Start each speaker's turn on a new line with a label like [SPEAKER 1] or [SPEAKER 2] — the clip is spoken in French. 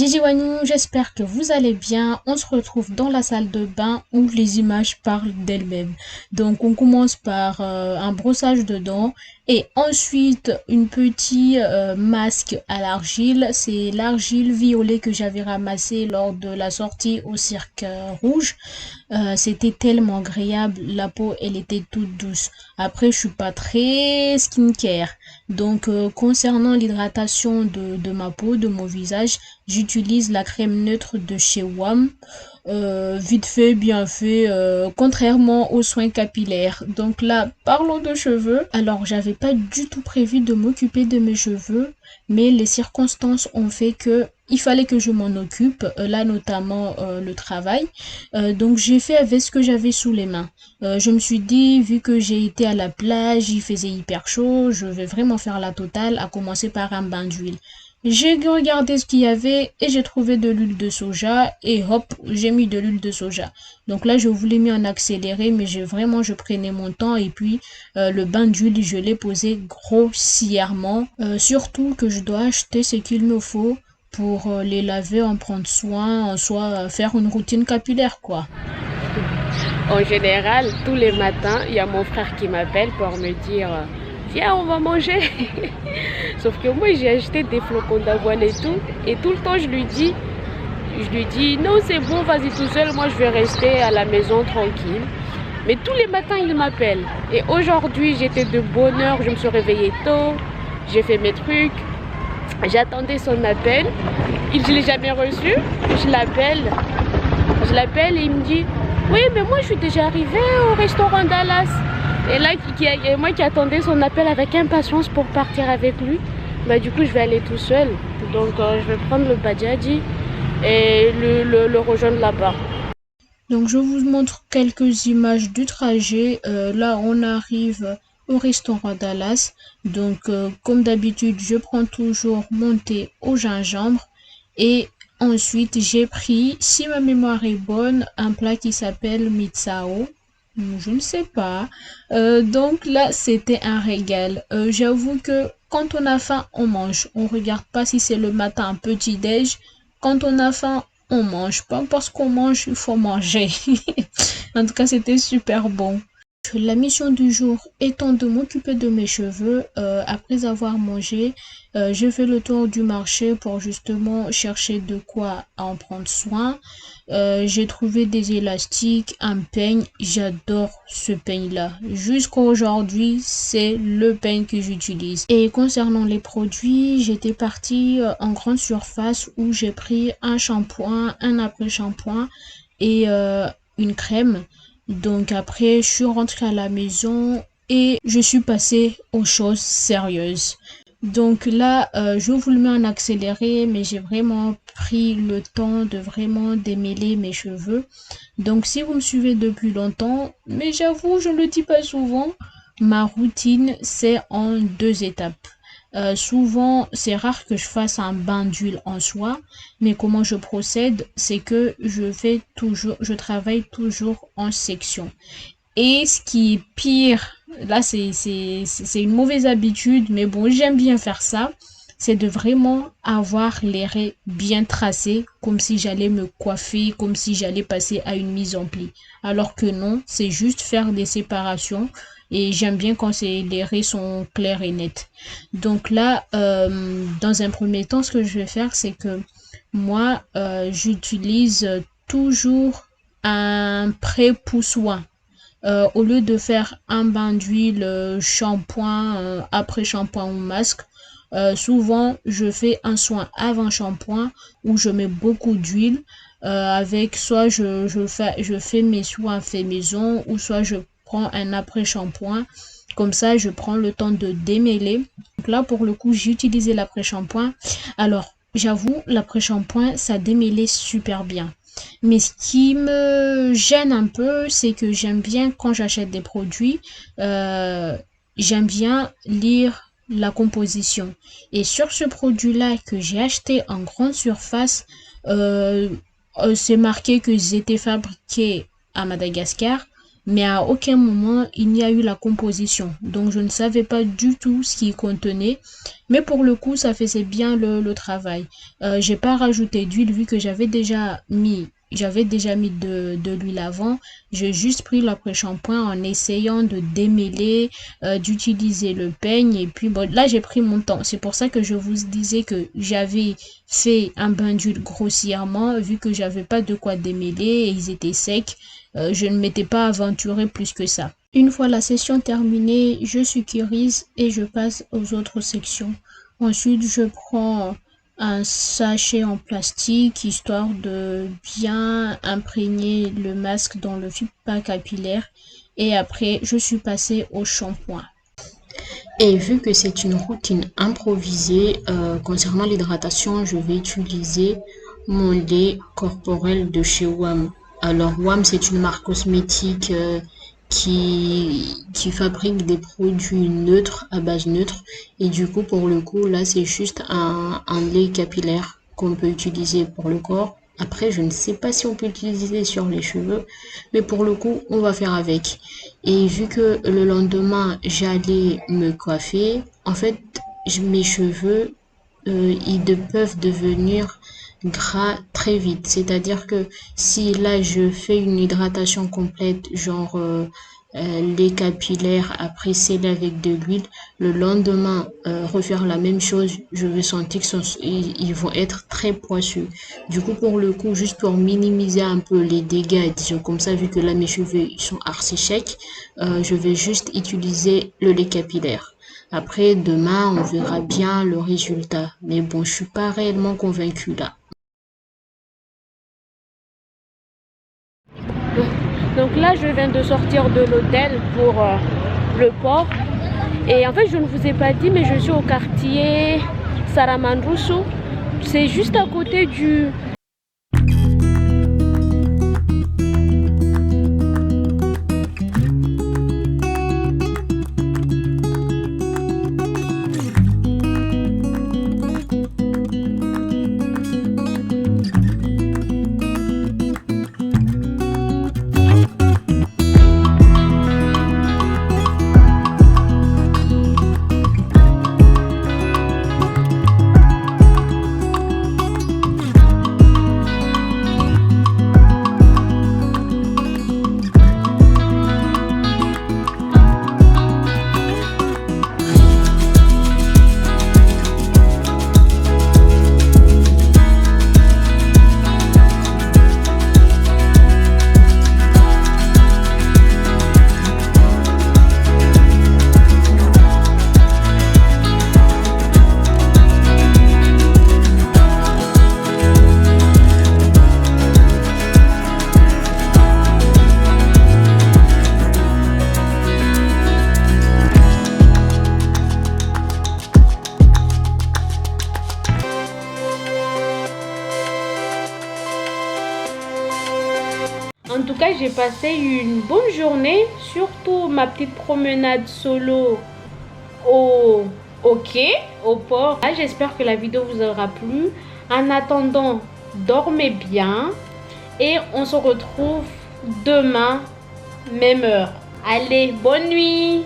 [SPEAKER 1] Gigi Wanou, j'espère que vous allez bien. On se retrouve dans la salle de bain où les images parlent d'elles-mêmes. Donc on commence par un brossage de dents et ensuite une petite masque à l'argile. C'est l'argile violet que j'avais ramassé lors de la sortie au cirque rouge. C'était tellement agréable, la peau elle était toute douce. Après je suis pas très skincare. Donc concernant l'hydratation de ma peau, de mon visage, j'utilise la crème neutre de chez WAM. Vite fait, bien fait, contrairement aux soins capillaires. Donc là, parlons de cheveux. Alors, j'avais pas du tout prévu de m'occuper de mes cheveux, mais les circonstances ont fait que il fallait que je m'en occupe, là notamment le travail. Donc j'ai fait avec ce que j'avais sous les mains. Je me suis dit, vu que j'ai été à la plage, il faisait hyper chaud, je vais vraiment faire la totale, à commencer par un bain d'huile. J'ai regardé ce qu'il y avait et j'ai trouvé de l'huile de soja et hop, j'ai mis de l'huile de soja. Donc là, je voulais mis en accéléré, mais je prenais mon temps et puis le bain d'huile, je l'ai posé grossièrement. Surtout que je dois acheter ce qu'il me faut pour les laver, en prendre soin, en soit faire une routine capillaire, quoi.
[SPEAKER 2] En général, tous les matins, il y a mon frère qui m'appelle pour me dire viens, on va manger. Sauf que moi, j'ai acheté des flocons d'avoine et tout le temps, je lui dis non, c'est bon, vas-y tout seul, moi je vais rester à la maison tranquille. Mais tous les matins, il m'appelle. Et aujourd'hui, j'étais de bonne heure, je me suis réveillée tôt, j'ai fait mes trucs, j'attendais son appel, je ne l'ai jamais reçu, je l'appelle et il me dit oui, mais moi je suis déjà arrivée au restaurant Dallas. Et là, moi qui attendais son appel avec impatience pour partir avec lui, bah du coup je vais aller tout seul. Donc je vais prendre le Bajaj et le rejoindre là-bas.
[SPEAKER 1] Donc je vous montre quelques images du trajet. Là, on arrive au restaurant Dallas. Donc comme d'habitude, je prends toujours mon thé au gingembre et ensuite j'ai pris, si ma mémoire est bonne, un plat qui s'appelle mitsao. Je ne sais pas. Donc là, c'était un régal. J'avoue que quand on a faim, on mange. On regarde pas si c'est le matin, un petit déj. Quand on a faim, on mange. Pas parce qu'on mange, il faut manger. En tout cas, c'était super bon. La mission du jour étant de m'occuper de mes cheveux, après avoir mangé, je fais le tour du marché pour justement chercher de quoi en prendre soin. J'ai trouvé des élastiques, un peigne, j'adore ce peigne-là. Jusqu'à aujourd'hui, c'est le peigne que j'utilise. Et concernant les produits, j'étais partie en grande surface où j'ai pris un shampoing, un après-shampoing et une crème. Donc après, je suis rentrée à la maison et je suis passée aux choses sérieuses. Donc là, je vous le mets en accéléré, mais j'ai vraiment pris le temps de vraiment démêler mes cheveux. Donc si vous me suivez depuis longtemps, mais j'avoue, je ne le dis pas souvent, ma routine, c'est en 2 étapes. Souvent, c'est rare que je fasse un bain d'huile en soi, mais comment je procède, c'est que je travaille toujours en section. Et ce qui est pire, là c'est une mauvaise habitude, mais bon, j'aime bien faire ça, c'est de vraiment avoir les raies bien tracées, comme si j'allais me coiffer, comme si j'allais passer à une mise en pli. Alors que non, c'est juste faire des séparations et j'aime bien quand les raies sont claires et nettes. Donc là, dans un premier temps, ce que je vais faire, c'est que moi, j'utilise toujours un pré-poussoir. Au lieu de faire un bain d'huile, shampoing, après shampoing ou masque, souvent je fais un soin avant shampoing où je mets beaucoup d'huile. Avec soit je fais mes soins fait maison ou soit je prends un après shampoing. Comme ça, je prends le temps de démêler. Donc là, pour le coup, j'ai utilisé l'après shampoing. Alors, j'avoue, l'après shampoing, ça démêlait super bien. Mais ce qui me gêne un peu, c'est que j'aime bien quand j'achète des produits, j'aime bien lire la composition. Et sur ce produit-là que j'ai acheté en grande surface, c'est marqué qu'ils étaient fabriqués à Madagascar. mais à aucun moment il n'y a eu la composition. Donc je ne savais pas du tout ce qu'il contenait, mais pour le coup ça faisait bien le travail. J'ai pas rajouté d'huile vu que j'avais déjà mis de l'huile avant. J'ai juste pris l'après-shampoing en essayant de démêler, d'utiliser le peigne. Et puis bon, là, j'ai pris mon temps. C'est pour ça que je vous disais que j'avais fait un bain d'huile grossièrement, vu que j'avais pas de quoi démêler et ils étaient secs. Je ne m'étais pas aventurée plus que ça. Une fois la session terminée, je sécurise et je passe aux autres sections. Ensuite, je prends un sachet en plastique histoire de bien imprégner le masque dans le fibre capillaire et après je suis passée au shampoing. Et vu que c'est une routine improvisée, concernant l'hydratation, je vais utiliser mon lait corporel de chez WAM. Alors WAM, c'est une marque cosmétique qui fabrique des produits neutres, à base neutre. Et du coup, pour le coup, là, c'est juste un lait capillaire qu'on peut utiliser pour le corps. Après, je ne sais pas si on peut l'utiliser sur les cheveux, mais pour le coup, on va faire avec. Et vu que le lendemain, j'allais me coiffer, en fait, mes cheveux, peuvent devenir gras très vite. C'est-à-dire que si là, je fais une hydratation complète, genre lait capillaire, après sceller avec de l'huile, le lendemain, refaire la même chose, je vais sentir ils vont être très poisseux. Du coup, pour le coup, juste pour minimiser un peu les dégâts, disons comme ça, vu que là, mes cheveux ils sont archi secs, je vais juste utiliser le lait capillaire. Après, demain, on verra bien le résultat. Mais bon, je suis pas réellement convaincue là.
[SPEAKER 2] Donc là, je viens de sortir de l'hôtel pour le port. Et en fait, je ne vous ai pas dit, mais je suis au quartier Saramandrusu. C'est juste à côté du... En tout cas, j'ai passé une bonne journée, surtout ma petite promenade solo au quai, au port. J'espère que la vidéo vous aura plu. En attendant, dormez bien et on se retrouve demain, même heure. Allez, bonne nuit!